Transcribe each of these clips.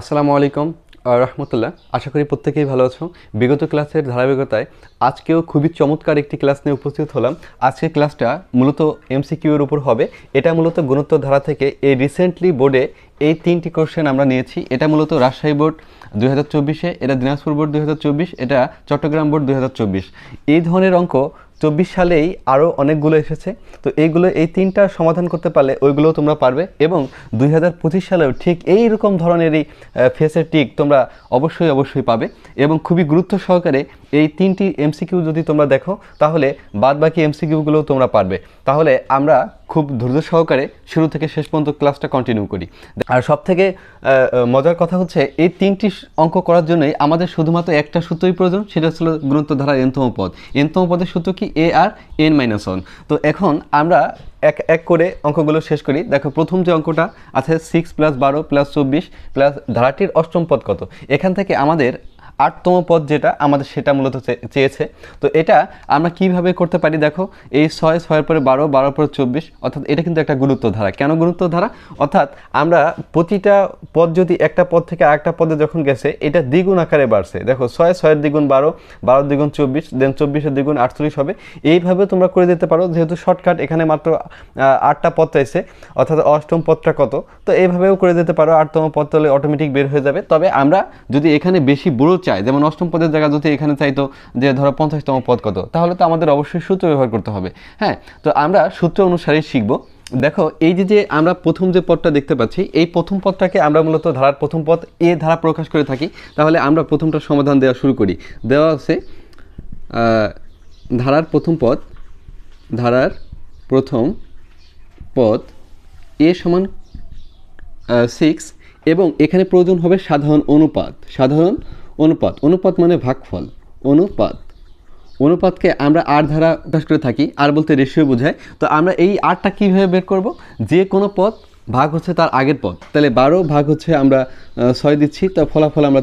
আসসালামু আলাইকুম রহমতুল্লাহ। আশা করি প্রত্যেকেই ভালো আছো। বিগত ক্লাসের ধারাবাহিকতায় আজকেও খুবই চমৎকার একটি ক্লাস নিয়ে উপস্থিত হলাম। আজকের ক্লাসটা মূলত এমসিকিউ এর উপর হবে। এটা মূলত গুণোত্তর ধারা থেকে এই রিসেন্টলি বোর্ডে এই 3টি কোশ্চেন আমরা নিয়েছি। এটা মূলত রাজশাহী বোর্ড 2024-এ, এটা দিনাজপুর বোর্ড 2024, এটা চট্টগ্রাম বোর্ড 2024। এই ধরনের অঙ্ক 24 সালেই আরও অনেকগুলো এসেছে। তো এইগুলো এই 3টা সমাধান করতে পারলে ওইগুলোও তোমরা পারবে, এবং 2025 সালেও ঠিক এইরকম ধরনেরই ফেসের টিক তোমরা অবশ্যই পাবে। এবং খুবই গুরুত্ব সহকারে এই 3টি এমসিকিউ যদি তোমরা দেখো তাহলে বাদ বাকি এমসিকিউগুলোও তোমরা পারবে। তাহলে আমরা খুব ধৈর্য সহকারে শুরু থেকে শেষ পর্যন্ত ক্লাসটা কন্টিনিউ করি। আর সবথেকে মজার কথা হচ্ছে এই 3টি অঙ্ক করার জন্যই আমাদের শুধুমাত্র একটা সূত্রই প্রয়োজন, সেটা হলো গুণোত্তর ধারার এনতম পদ। এনতম পদের সূত্র কি? এ আর এন মাইনাস ওয়ান। তো এখন আমরা এক এক করে অঙ্কগুলো শেষ করি। দেখো, প্রথম যে অঙ্কটা আছে 6 + 12 + 24 প্লাস ধারাটির অষ্টম পদ কত। এখান থেকে আমাদের 8তম পদ যেটা আমাদের সেটা মূলত চেয়েছে। তো এটা আমরা কিভাবে করতে পারি? দেখো, এই 6 পরে 12, 12 পরে 24, অর্থাৎ এটা কিন্তু একটা গুণোত্তর ধারা। কেন গুণোত্তর ধারা? অর্থাৎ আমরা প্রতিটা পদ যদি একটা পদ থেকে আরেকটা পদে যখন গেছে এটা দ্বিগুণ আকারে বাড়ছে। দেখো, 6 দ্বিগুণ 12, 12 দ্বিগুণ 24, দেন 24 দ্বিগুণ 48 হবে। এইভাবে তোমরা করে দিতে পারো, যেহেতু শর্টকাট এখানে মাত্র 8টা পদ চাইছে, অর্থাৎ অষ্টম পদটা কত। তো এইভাবেও করে দিতে পারো, 8তম পদ হলে অটোমেটিক বের হয়ে যাবে। তবে আমরা যদি এখানে বেশি বড় চাই, যেমন অষ্টম পদের জায়গা যদি এখানে চাইতো যে ধরো 50তম পদ কত, তাহলে তো আমাদের অবশ্যই সূত্র ব্যবহার করতে হবে। হ্যাঁ, তো আমরা সূত্র অনুসারে শিখব। দেখো, এই যে আমরা প্রথম যে পদটা দেখতে পাচ্ছি, এই প্রথম পদটাকে আমরা মূলত ধারার প্রথম পদ এ ধারা প্রকাশ করে থাকি। তাহলে আমরা প্রথমটা সমাধান দেওয়া শুরু করি। দেওয়া আছে ধারার প্রথম পদ এ সমান 6, এবং এখানে প্রয়োজন হবে সাধারণ অনুপাত মানে ভাগফল। অনুপাতকে আমরা আর ধারা প্রকাশ করে থাকি, আর বলতে রেশিও বোঝায়। তো আমরা এই আরটা কীভাবে বের করব? যে কোনো পদ ভাগ হচ্ছে তার আগের পদ। তাহলে 12 ভাগ হচ্ছে আমরা 6 দিচ্ছি, তো ফলাফল আমরা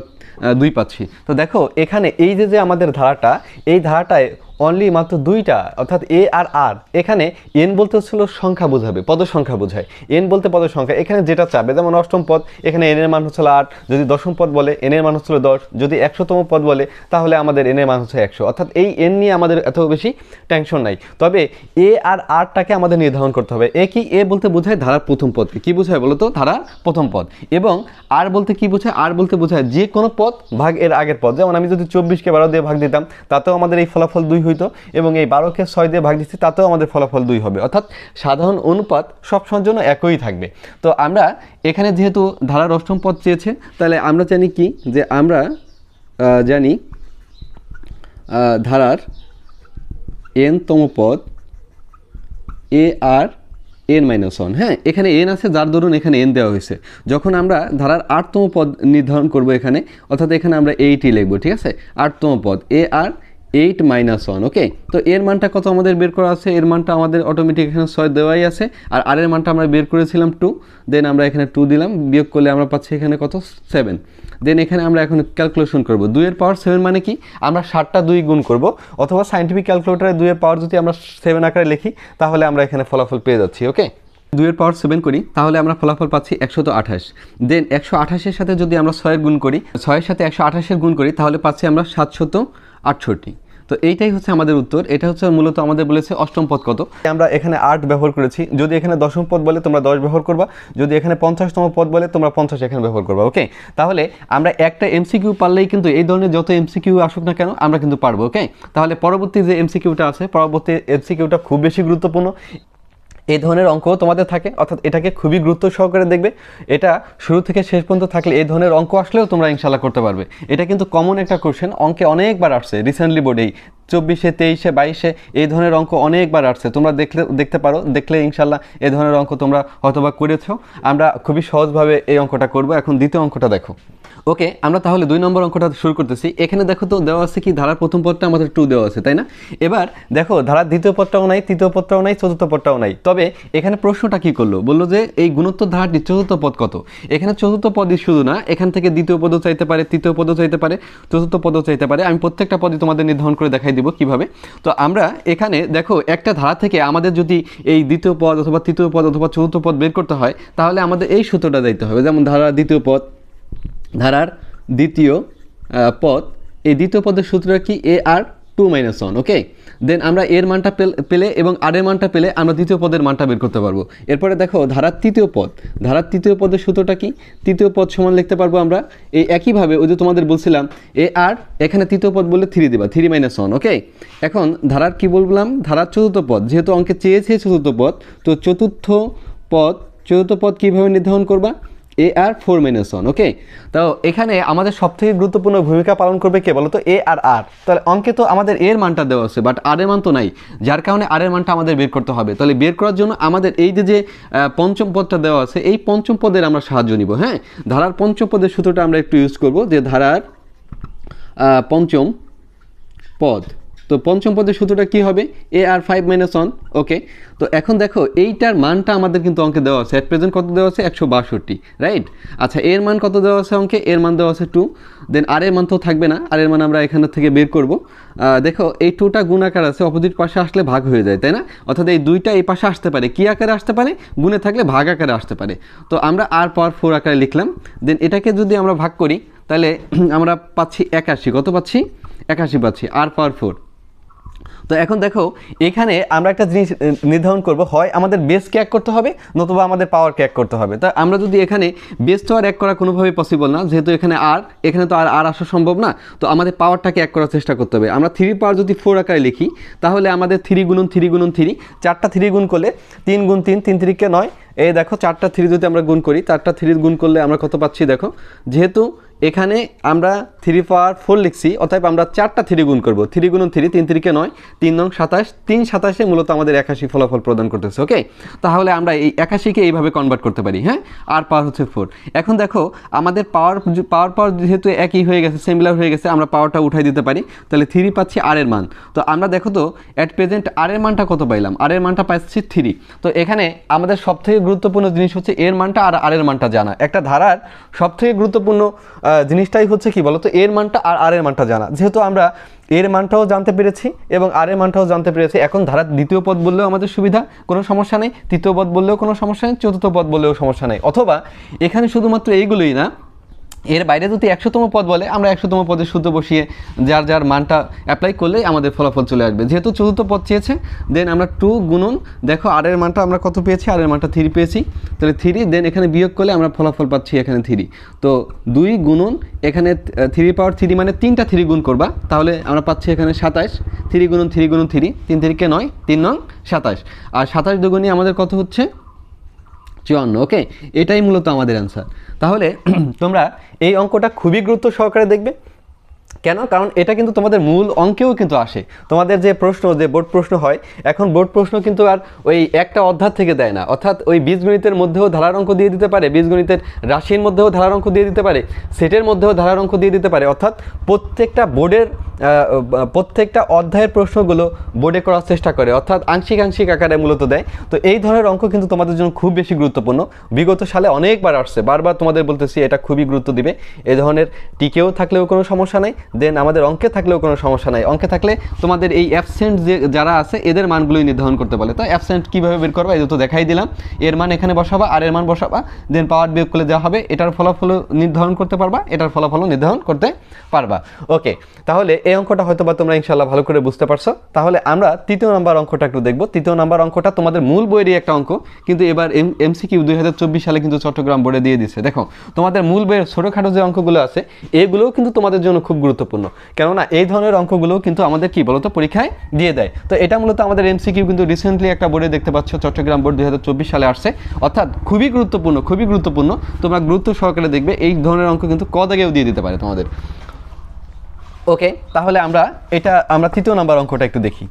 2 পাচ্ছি। তো দেখো, এখানে এই যে আমাদের ধারাটা, এই ধারাটায় অনলি মাত্র 2টা, অর্থাৎ এ আর আর। এখানে এন বলতে হচ্ছিল সংখ্যা বোঝাবে, পদ সংখ্যা বোঝায়। এন বলতে পদ সংখ্যা। এখানে যেটা চাবে, যেমন অষ্টম পদ, এখানে এন এর মান হচ্ছিল 8, যদি দশম পদ বলে এন এর মান হচ্ছিল 10, যদি 100তম পদ বলে তাহলে আমাদের এন এর মান হচ্ছে 100। অর্থাৎ এই এন নিয়ে আমাদের এত বেশি টেনশন নাই। তবে এ আর আরটাকে আমাদের নির্ধারণ করতে হবে। এ কি? এ বলতে বোঝায় ধারার প্রথম পদকে। কি বোঝায় বলো তো? ধারার প্রথম পদ। এবং আর বলতে কি বোঝায়? আর বলতে বোঝায় যে কোনো পদ ভাগ এর আগের পদ। যেমন আমি যদি 24কে 12 দিয়ে ভাগ দিতাম তাতেও আমাদের এই ফলাফল 2 হইতো, এবং এই 12কে 6 দিয়ে ভাগ দিচ্ছি তাতেও আমাদের ফলাফল 2 হবে। অর্থাৎ সাধারণ অনুপাত সবসময়ের জন্য একই থাকবে। তো আমরা এখানে যেহেতু ধারার অষ্টম পদ চেয়েছে, তাহলে আমরা জানি কি, যে আমরা জানি ধারার এনতম পদ এ আর এন মাইনাস ওয়ান। হ্যাঁ, এখানে এন আছে, যার দরুন এখানে এন দেওয়া হয়েছে। যখন আমরা ধারার 8তম পদ নির্ধারণ করব এখানে, অর্থাৎ এখানে আমরা 8ই লিখবো। ঠিক আছে, 8তম পদ এ আর 8 - 1। ওকে, তো এর মানটা কত আমাদের বের করা আছে? এর মানটা আমাদের অটোমেটিক এখানে 6 দেওয়াই আছে। আর এর মানটা আমরা বের করেছিলাম 2, দেন আমরা এখানে 2 দিলাম, বিয়োগ করলে আমরা পাচ্ছি এখানে কত? 7। দেন এখানে আমরা এখন ক্যালকুলেশন করব। 2 এর পাওয়ার 7 মানে কি? আমরা 7টা 2 গুণ করব, অথবা সায়েন্টিফিক ক্যালকুলেটরে 2 এর পাওয়ার যদি আমরা 7 আকারে লিখি তাহলে আমরা এখানে ফলাফল পেয়ে যাচ্ছি। ওকে, 2 এর পাওয়ার 7 করি, তাহলে আমরা ফলাফল পাচ্ছি 128। দেন 128-এর সাথে যদি আমরা 6 এর গুণ করি, 6-এর সাথে 128-এর গুণ করি, তাহলে পাচ্ছি আমরা 768। তো এইটাই হচ্ছে আমাদের উত্তর। এটা হচ্ছে মূলত আমাদের বলেছে অষ্টম পদ কত। আমরা এখানে 8 ব্যবহার করেছি। যদি এখানে দশম পদ বলে তোমরা 10 ব্যবহার করবা, যদি এখানে 50তম পদ বলে তোমরা 50 এখানে ব্যবহার করবা। ওকে, তাহলে আমরা একটা এমসিকিউ পারলেই কিন্তু এই ধরনের যত এমসিকিউ আসুক না কেন আমরা কিন্তু পারবো। ওকে, তাহলে পরবর্তী যে এমসিকিউটা আছে, পরবর্তী এমসিকিউটা খুব বেশি গুরুত্বপূর্ণ। এই ধরনের অঙ্কও তোমাদের থাকে, অর্থাৎ এটাকে খুবই গুরুত্ব সহকারে দেখবে। এটা শুরু থেকে শেষ পর্যন্ত থাকলে এই ধরনের অঙ্ক আসলেও তোমরা ইনশাল্লাহ করতে পারবে। এটা কিন্তু কমন একটা কোশ্চেন, অঙ্কে অনেকবার আসছে রিসেন্টলি বোর্ডেই, 24-এ, 23-এ, 22-এ এই ধরনের অঙ্ক অনেকবার আসছে। তোমরা দেখতে পারো, দেখলে ইনশাল্লাহ এই ধরনের অঙ্ক তোমরা হয়তোবা করেছো। আমরা খুবই সহজভাবে এই অঙ্কটা করব। এখন দ্বিতীয় অঙ্কটা দেখো। ওকে, আমরা তাহলে 2 নম্বর অঙ্কটা শুরু করতেছি। এখানে দেখো তো দেওয়া আছে কি, ধারার প্রথম পদটা আমাদের 2 দেওয়া আছে, তাই না? এবার দেখো, ধারার দ্বিতীয় পদটাও নাই, তৃতীয় পদটাও নাই, চতুর্থ পদটাও নাই। তবে এখানে প্রশ্নটা কি করলো? বললো যে এই গুণোত্তর ধারাটির চতুর্থ পদ কত। এখানে চতুর্থ পদই শুধু না, এখান থেকে দ্বিতীয় পদও চাইতে পারে, তৃতীয় পদও চাইতে পারে, চতুর্থ পদও চাইতে পারে। আমি প্রত্যেকটা পদই তোমাদের নির্ধারণ করে দেখাই দিব কিভাবে। তো আমরা এখানে দেখো, একটা ধারা থেকে আমাদের যদি এই দ্বিতীয় পদ অথবা তৃতীয় পদ অথবা চতুর্থ পদ বের করতে হয়, তাহলে আমাদের এই সূত্রটা দিতে হবে। যেমন ধারার দ্বিতীয় পদ ধারার দ্বিতীয় পদ, এই দ্বিতীয় পদের সূত্রটা কি এ আর 2 - 1, ওকে। দেন আমরা এর মানটা পেলে এবং আর এর মানটা পেলে আমরা দ্বিতীয় পদের মানটা বের করতে পারবো। এরপরে দেখো ধারার তৃতীয় পদ, ধারার তৃতীয় পদের সূত্রটা কি, তৃতীয় পদ সমান লিখতে পারবো আমরা এই একইভাবে ওই যে তোমাদের বলছিলাম এ আর, এখানে তৃতীয় পদ বললে 3 দিবা, 3 - 1, ওকে। এখন ধারার কি বললাম, ধারার চতুর্থ পদ, যেহেতু অঙ্কে চেয়েছে চতুর্থ পদ, তো চতুর্থ পদ কীভাবে নির্ধারণ করবা, এ আর 4 - 1, ওকে। তো এখানে আমাদের সবথেকে গুরুত্বপূর্ণ ভূমিকা পালন করবে কে বলো তো, এ আর আর। তাহলে অঙ্কে তো আমাদের এর মানটা দেওয়া আছে, বাট আর এর মান তো নাই, যার কারণে আর এর মানটা আমাদের বের করতে হবে। তাহলে বের করার জন্য আমাদের এই যে পঞ্চম পদটা দেওয়া আছে, এই পঞ্চম পদের আমরা সাহায্য নিব। হ্যাঁ, ধারার পঞ্চম পদের সূত্রটা আমরা একটু ইউজ করব, যে ধারার পঞ্চম পদ, তো পঞ্চম পদের সূত্রটা কি হবে, এ আর 5 - 1, ওকে। তো এখন দেখো এইটার মানটা আমাদের কিন্তু অঙ্কে দেওয়া আছে, এট প্রেজেন্ট কত দেওয়া আছে, 162, রাইট। আচ্ছা, এর মান কত দেওয়া আছে অঙ্কে, এর মান দেওয়া আছে 2, দেন আর এর মান তো থাকবে না, আর এর মান আমরা এখান থেকে বের করব। দেখো এই 2টা গুণ আকার আছে, অপোজিট পাশে আসলে ভাগ হয়ে যায়, তাই না? অর্থাৎ এই 2টা এই পাশে আসতে পারে, কি আকারে আসতে পারে, গুণে থাকলে ভাগ আকারে আসতে পারে। তো আমরা আর পাওয়ার 4 আকারে লিখলাম। দেন এটাকে যদি আমরা ভাগ করি তাহলে আমরা পাচ্ছি 81, কত পাচ্ছি, 81 পাচ্ছি, আর পাওয়ার 4। তো এখন দেখো এখানে আমরা একটা জিনিস নির্ধারণ করব, হয় আমাদের বেসকে এক করতে হবে, নতুবা আমাদের পাওয়ারকে এক করতে হবে। তা আমরা যদি এখানে বেস তো আর এক করা কোনোভাবেই পসিবল না, যেহেতু এখানে এখানে তো আর আসা সম্ভব না, তো আমাদের পাওয়ারটাকে এক করার চেষ্টা করতে হবে। আমরা 3 পাওয়ার যদি 4 আকারে লিখি, তাহলে আমাদের 3 গুণন 3 গুণন 3, 4টা 3 গুণ করলে 3 গুণ 3, 3 3 9, এই দেখো 4টা 3 যদি আমরা গুণ করি, 4টা 3 গুণ করলে আমরা কত পাচ্ছি, দেখো যেহেতু এখানে আমরা 3 পাওয়ার 4 লিখছি, অতএব আমরা 4টা 3 গুণ করব, 3 গুণন 3, 3 3 9, 3 9 27, 3 27 মূলত আমাদের 81 ফলাফল প্রদান করতেছে, ওকে। তাহলে আমরা এই 81কে এইভাবে কনভার্ট করতে পারি। হ্যাঁ, আর পাওয়ার হচ্ছে 4। এখন দেখো আমাদের পাওয়ার যেহেতু একই হয়ে গেছে, সিমিলার হয়ে গেছে, আমরা পাওয়ারটা উঠাই দিতে পারি, তাহলে 3 পাচ্ছি আর এর মান। তো আমরা দেখো তো অ্যাট প্রেজেন্ট আর এর মানটা কত পাইলাম, আর এর মানটা পাচ্ছি 3। তো এখানে আমাদের সবথেকে গুরুত্বপূর্ণ জিনিস হচ্ছে এর মানটা আর এর মানটা জানা। একটা ধারার সবথেকে গুরুত্বপূর্ণ জিনিসটাই হচ্ছে কি বলতো, এর মানটা আর এর মানটা জানা। যেহেতু আমরা এর মানটাও জানতে পেরেছি এবং আর এর মানটাও জানতে পেরেছি, এখন ধারার দ্বিতীয় পদ বললেও আমাদের সুবিধা, কোনো সমস্যা নেই, তৃতীয় পদ বললেও কোনো সমস্যা নেই, চতুর্থ পদ বললেও সমস্যা নেই। অথবা এখানে শুধুমাত্র এইগুলোই না, এর বাইরে যদি 100তম পদ বলে, আমরা 100তম পদের সূত্র বসিয়ে যার মানটা অ্যাপ্লাই করলেই আমাদের ফলাফল চলে আসবে। যেহেতু চতুর্থ পদ চেয়েছে, দেন আমরা 2 গুণন, দেখো আর এর মানটা আমরা কত পেয়েছি, আর এর মানটা 3 পেয়েছি, তাহলে 3, দেন এখানে বিয়োগ করলে আমরা ফলাফল পাচ্ছি এখানে 3। তো 2 গুণন এখানে 3 পাওয়ার 3 মানে 3টা 3 গুণ করবা, তাহলে আমরা পাচ্ছি এখানে 27, 3 গুণন 3 গুণন 3, 3 3 9, 3 9 27, আর 27 দুগুণে আমাদের কত হচ্ছে, 54, ওকে। এটাই মূলত আমাদের অ্যান্সার। তাহলে তোমরা এই অঙ্কটা খুবই গুরুত্ব সহকারে দেখবে। কেন? কারণ এটা কিন্তু তোমাদের মূল অঙ্কেও কিন্তু আসে। তোমাদের যে প্রশ্ন, যে বোর্ড প্রশ্ন হয়, এখন বোর্ড প্রশ্ন কিন্তু আর ওই একটা অধ্যায় থেকে দেয় না, অর্থাৎ ওই বীজগণিতের মধ্যেও ধারার অঙ্ক দিয়ে দিতে পারে, বীজগণিতের রাশির মধ্যেও ধারার অঙ্ক দিয়ে দিতে পারে, সেটের মধ্যেও ধারার অঙ্ক দিয়ে দিতে পারে, অর্থাৎ প্রত্যেকটা বোর্ডের প্রত্যেকটা অধ্যায়ের প্রশ্নগুলো বোর্ডে করার চেষ্টা করে, অর্থাৎ আংশিক আকারে মূলত দেয়। তো এই ধরনের অঙ্ক কিন্তু তোমাদের জন্য খুব বেশি গুরুত্বপূর্ণ। বিগত সালে অনেকবার আসছে, বারবার তোমাদের বলতেছি এটা খুবই গুরুত্ব দিবে। এই ধরনের টিকেও থাকলেও কোনো সমস্যা নাই, দেন আমাদের অঙ্কে থাকলেও কোনো সমস্যা নাই। অঙ্কে থাকলে তোমাদের এই অ্যাবসেন্ট যারা আছে এদের মানগুলোই নির্ধারণ করতে বলে। তো অ্যাবসেন্ট কীভাবে বের করবা, এই তো দেখাই দিলাম, এর মান এখানে বসাবা, আর এর মান বসাবা, দেন পাওয়ার বিয়োগ করলে দেওয়া হবে, এটার ফলাফল নির্ধারণ করতে পারবা, এটার ফলাফল নির্ধারণ করতে পারবা, ওকে। তাহলে এই অঙ্কটা হয়তো বা তোমরা ইনশাল্লাহ ভালো করে বুঝতে পারছো। তাহলে আমরা তৃতীয় নাম্বার অঙ্কটা একটু দেখবো। তৃতীয় নাম্বার অঙ্কটা তোমাদের মূল বইয়েরই একটা অঙ্ক, কিন্তু এবার এমসিকিউ 2024 সালে কিন্তু চট্টগ্রাম বোর্ডে দিয়ে দিচ্ছে। দেখো তোমাদের মূল বইয়ের ছোটোখাটো যে অঙ্কগুলো আছে, এগুলোও কিন্তু তোমাদের জন্য খুব গুরুত্বপূর্ণ, কেননা এই ধরনের অঙ্কগুলোও কিন্তু আমাদের কি বলতো পরীক্ষায় দিয়ে দেয়। তো এটা মূলত আমাদের এমসিকিউ কিন্তু রিসেন্টলি একটা বোর্ডে দেখতে পাচ্ছ, চট্টগ্রাম বোর্ড 2024 সালে আসছে, অর্থাৎ খুবই গুরুত্বপূর্ণ। তোমরা গুরুত্ব সহকারে দেখবে, এই ধরনের অঙ্ক কিন্তু ক দাগেও দিয়ে দিতে পারে তোমাদের, ওকে। তাহলে আমরা তৃতীয় নাম্বার অঙ্কটা একটু দেখি।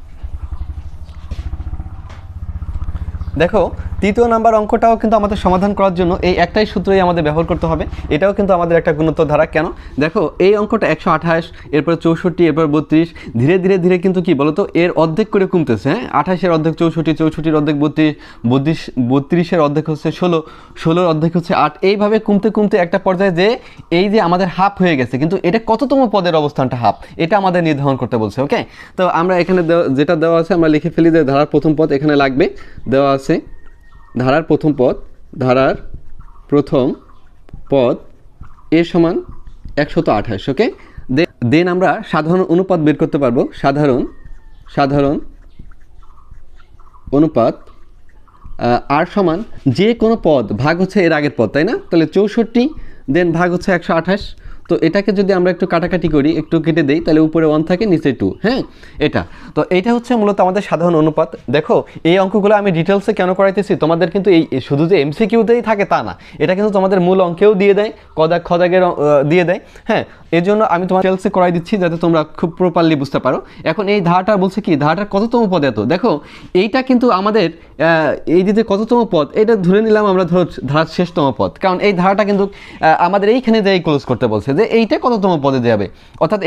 দেখো তৃতীয় নাম্বার অঙ্কটাও কিন্তু আমাদের সমাধান করার জন্য এই একটাই সূত্রই আমাদের ব্যবহার করতে হবে। এটাও কিন্তু আমাদের একটা গুণোত্তর ধারা। কেন? দেখো এই অঙ্কটা 128, এরপর 64, এরপর 32, ধীরে ধীরে কিন্তু কি বলতো এর অর্ধেক করে কমতেছে। হ্যাঁ, 28-এর অর্ধেক 64, 64-এর অর্ধেক 32, 32-এর অর্ধেক হচ্ছে 16, 16-এর অর্ধেক হচ্ছে 8, এইভাবে কমতে একটা পর্যায়ে যে এই যে আমাদের হাফ হয়ে গেছে, কিন্তু এটা কততম পদের অবস্থানটা হাফ, এটা আমাদের নির্ধারণ করতে বলছে, ওকে। তো আমরা এখানে যেটা দেওয়া আছে আমরা লিখে ফেলি, যে ধারার প্রথম পদ এখানে লাগবে, দেওয়া আছে ধারার প্রথম পদ এ সমান 128, ওকে। দেন আমরা সাধারণ অনুপাত বের করতে পারবো, সাধারণ অনুপাত আর সমান যে কোনো পদ ভাগ হচ্ছে এর আগের পদ, তাই না? তাহলে 64 দেন ভাগ হচ্ছে 128। তো এটাকে যদি আমরা একটু কাটাকাটি করি, একটু কেটে দেই, তাহলে উপরে 1 থাকে নিচে 2, হ্যাঁ এটা। তো এইটা হচ্ছে মূলত আমাদের সাধারণ অনুপাত। দেখো এই অঙ্কগুলো আমি ডিটেলসে কেন করাইতেছি, তোমাদের কিন্তু এই শুধু যে এমসিকিউতেই থাকে তা না, এটা কিন্তু তোমাদের মূল অঙ্কেও দিয়ে দেয়, খদাগের দিয়ে দেয়, হ্যাঁ। এর জন্য আমি তোমার ডিটেলসে করাই দিচ্ছি যাতে তোমরা খুব প্রপারলি বুঝতে পারো। এখন এই ধারাটা বলছে কি, ধারাটার কততম পদ এত, দেখো এইটা কিন্তু আমাদের এই যে কততম পদ এটা ধরে নিলাম আমরা, ধরো ধারার শেষতম পদ, কারণ এই ধারাটা কিন্তু আমাদের এইখানে যে ক্লোজ করতে বলছে যে এইটা কততম পদে যাবে, অর্থাৎ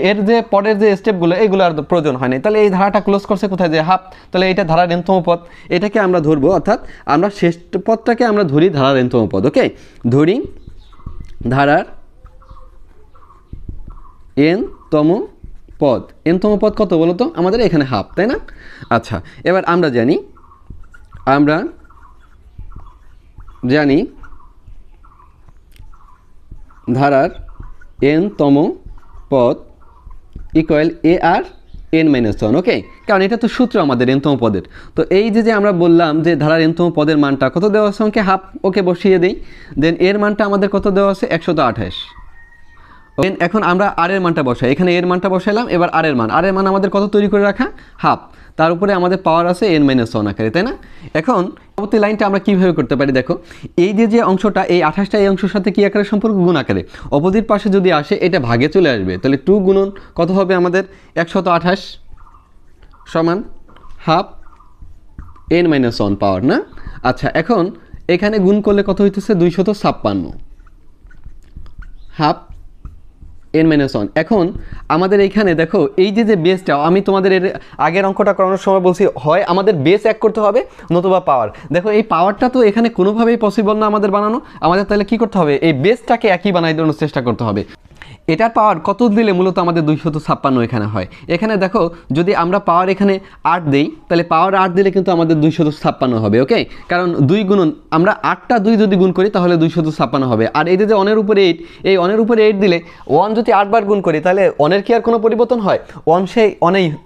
এর যে পরের যে স্টেপগুলো এগুলো আর প্রয়োজন হয় না। তাহলে এই ধারাটা ক্লোজ করছে কোথায়, যে হাফ, তাহলে এইটা ধারার এনতম পদ, এটাকে আমরা ধরবো, অর্থাৎ আমরা শেষ পদটাকে আমরা ধরি ধারার এনতম পদ, ওকে। ধরি ধারার এনতম পদ, এনতম পদ কত বলো তো, আমাদের এখানে হাফ, তাই না? আচ্ছা, এবার আমরা জানি ধারার এনতম পদ ইকুয়াল এ আর এন মাইনাস 1, ওকে। কারণ এটা তো সূত্র আমাদের এনতম পদের। তো এই যে আমরা বললাম যে ধারার এনতম পদের মানটা কত দেওয়া আছে অঙ্কে, হাফ, ওকে বসিয়ে দিই। দেন এর মানটা আমাদের কত দেওয়া আছে, 128। দেন এখন আমরা আর এর মানটা বসাই, এখানে এর মানটা বসাইলাম, এবার আর এর মান আমাদের কত তৈরি করে রাখা, হাফ, তার উপরে আমাদের পাওয়ার আছে এন মাইনাস 1 আকারে, তাই না? এখন পরবর্তী লাইনটা আমরা কীভাবে করতে পারি, দেখো এই যে অংশটা, এই 28টা এই অংশের সাথে কী আকারে সম্পর্ক, গুণ আকারে। অপোজিট পাশে যদি আসে এটা ভাগে চলে আসবে, তাহলে 2 গুণন কত হবে আমাদের, 128 সমান হাফ এন মাইনাস 1 পাওয়ার, না? আচ্ছা, এখন এখানে গুণ করলে কত হইতেছে, 256, হাফ এন মাইনাস 1। এখন আমাদের এইখানে দেখো এই যে বেসটা, আমি তোমাদের এর আগের অঙ্কটা করানোর সময় বলছি, হয় আমাদের বেস এক করতে হবে নতুবা পাওয়ার। দেখো এই পাওয়ারটা তো এখানে কোনোভাবেই পসিবল না আমাদের বানানো, আমাদের তাহলে কি করতে হবে, এই বেসটাকে একই বানাই দেওয়ার চেষ্টা করতে হবে। এটার পাওয়ার কত দিলে মূলত আমাদের 256 এখানে হয়। এখানে দেখো যদি আমরা পাওয়ার এখানে 8 দেই, তাহলে পাওয়ার 8 দিলে কিন্তু আমাদের 256 হবে, ওকে। কারণ 2 গুণন, আমরা 8টা 2 যদি গুণ করি তাহলে 256 হবে। আর এই যে অনের উপরে 8, এই অনের উপরে 8 দিলে 1 যদি 8 বার গুণ করি তাহলে অনের কি আর কোনো পরিবর্তন হয়, 1 সেই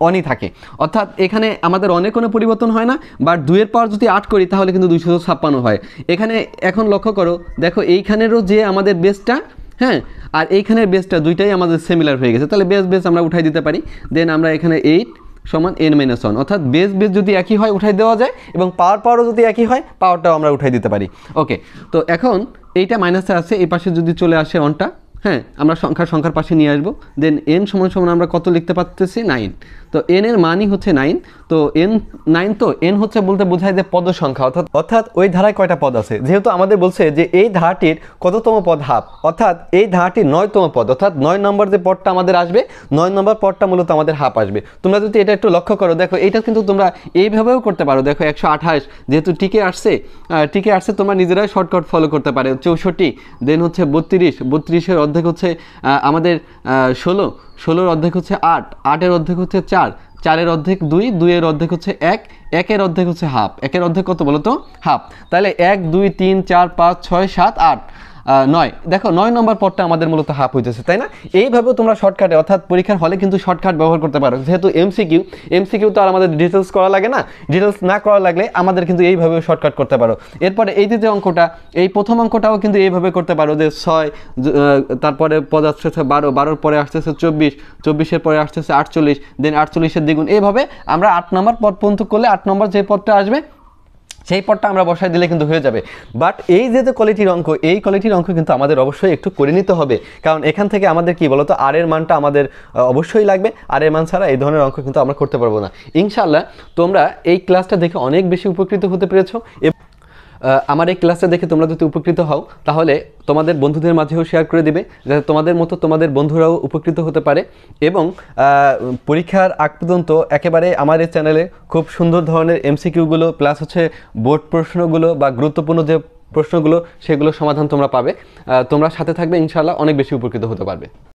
অনই থাকে, অর্থাৎ এখানে আমাদের অনেক কোনো পরিবর্তন হয় না। বাট 2 এর পাওয়ার যদি 8 করি তাহলে কিন্তু 256 হয় এখানে। এখন লক্ষ্য করো, দেখো এইখানেরও যে আমাদের বেসটা, হ্যাঁ, আর এইখানের বেসটা দুইটাই আমাদের সিমিলার হয়ে গেছে, তাহলে বেস আমরা উঠাই দিতে পারি। দেন আমরা এখানে 8 সমান এন মাইনাস 1, অর্থাৎ বেস যদি একই হয় উঠাই দেওয়া যায়, এবং পাওয়ারও যদি একই হয় পাওয়ারটাও আমরা উঠাই দিতে পারি, ওকে। তো এখন এইটা মাইনাসে আছে, এই পাশে যদি চলে আসে 1টা, হ্যাঁ, আমরা সংখ্যার পাশে নিয়ে আসবো। দেন এন সমান আমরা কত লিখতে পারতেছি, 9। তো এন এর মানই হচ্ছে 9। তো এন 9, তো এন হচ্ছে বলতে বোঝায় যে পদ সংখ্যা, অর্থাৎ ওই ধারায় কয়টা পদ আছে। যেহেতু আমাদের বলছে যে এই ধারাটির কততম পদ, হাফ, অর্থাৎ এই ধারাটির 9তম পদ, অর্থাৎ 9 নম্বর যে পদটা আমাদের আসবে, 9 নম্বর পদটা মূলত আমাদের হাফ আসবে। তোমরা যদি এটা একটু লক্ষ্য করো, দেখো এইটা কিন্তু তোমরা এইভাবেও করতে পারো। দেখো 128 যেহেতু টিকে আসছে, তোমরা নিজেরাই শর্টকাট ফলো করতে পারো। 64 দেন হচ্ছে 32 এর অর্ধেক হচ্ছে আমাদের 16 অর্ধেক হচ্ছে 8, 8 অর্ধেক হচ্ছে 4, 4 অর্ধেক 2, 2 অর্ধেক হচ্ছে 1, 1 অর্ধেক হচ্ছে হাফ, 1 অর্ধেক কত বলো তো, হাফ। তাহলে 1 2 3 4 5 6 7 8 9, দেখো 9 নম্বর পদটা আমাদের মূলত হাফ হইতেছে, তাই না? এইভাবেও তোমরা শর্টকাটে, অর্থাৎ পরীক্ষার হলে কিন্তু শর্টকাট ব্যবহার করতে পারো। যেহেতু এমসিকিউ তো আর আমাদের ডিটেলস করা লাগে না, ডিটেলস না করা লাগলে আমাদের কিন্তু এইভাবেও শর্টকাট করতে পারো। এরপরে এই যে অঙ্কটা, এই প্রথম অঙ্কটাও কিন্তু এইভাবে করতে পারো, যে 6, তারপরে পদ আসতেছে 12, 12 পরে আসতেছে 24, 24 পরে আসতেছে 48, দেন 48 দ্বিগুণ। এইভাবে আমরা 8 নম্বর পদ পর্যন্ত করলে 8 নম্বর যে পদটা আসবে সেই পদটা আমরা বসাই দিলে কিন্তু হয়ে যাবে। বাট এই যে কোয়ালিটির অঙ্ক, এই কোয়ালিটির অঙ্ক কিন্তু আমাদের অবশ্যই একটু করে নিতে হবে, কারণ এখান থেকে আমাদের কি বলতো, আর এর মানটা আমাদের অবশ্যই লাগবে। আর এর মান ছাড়া এই ধরনের অঙ্ক কিন্তু আমরা করতে পারবো না। ইনশাআল্লাহ তোমরা এই ক্লাসটা দেখে অনেক বেশি উপকৃত হতে পেরেছো। আমার এই ক্লাসটা দেখে তোমরা যদি উপকৃত হও তাহলে তোমাদের বন্ধুদের মাঝেও শেয়ার করে দিবে, যাতে তোমাদের মতো তোমাদের বন্ধুরাও উপকৃত হতে পারে। এবং পরীক্ষার আগ পর্যন্ত একেবারে আমার এই চ্যানেলে খুব সুন্দর ধরনের এমসিকিউগুলো প্লাস হচ্ছে বোর্ড প্রশ্নগুলো বা গুরুত্বপূর্ণ যে প্রশ্নগুলো সেগুলো সমাধান তোমরা পাবে। তোমরা সাথে থাকবে, ইনশাআল্লাহ অনেক বেশি উপকৃত হতে পারবে।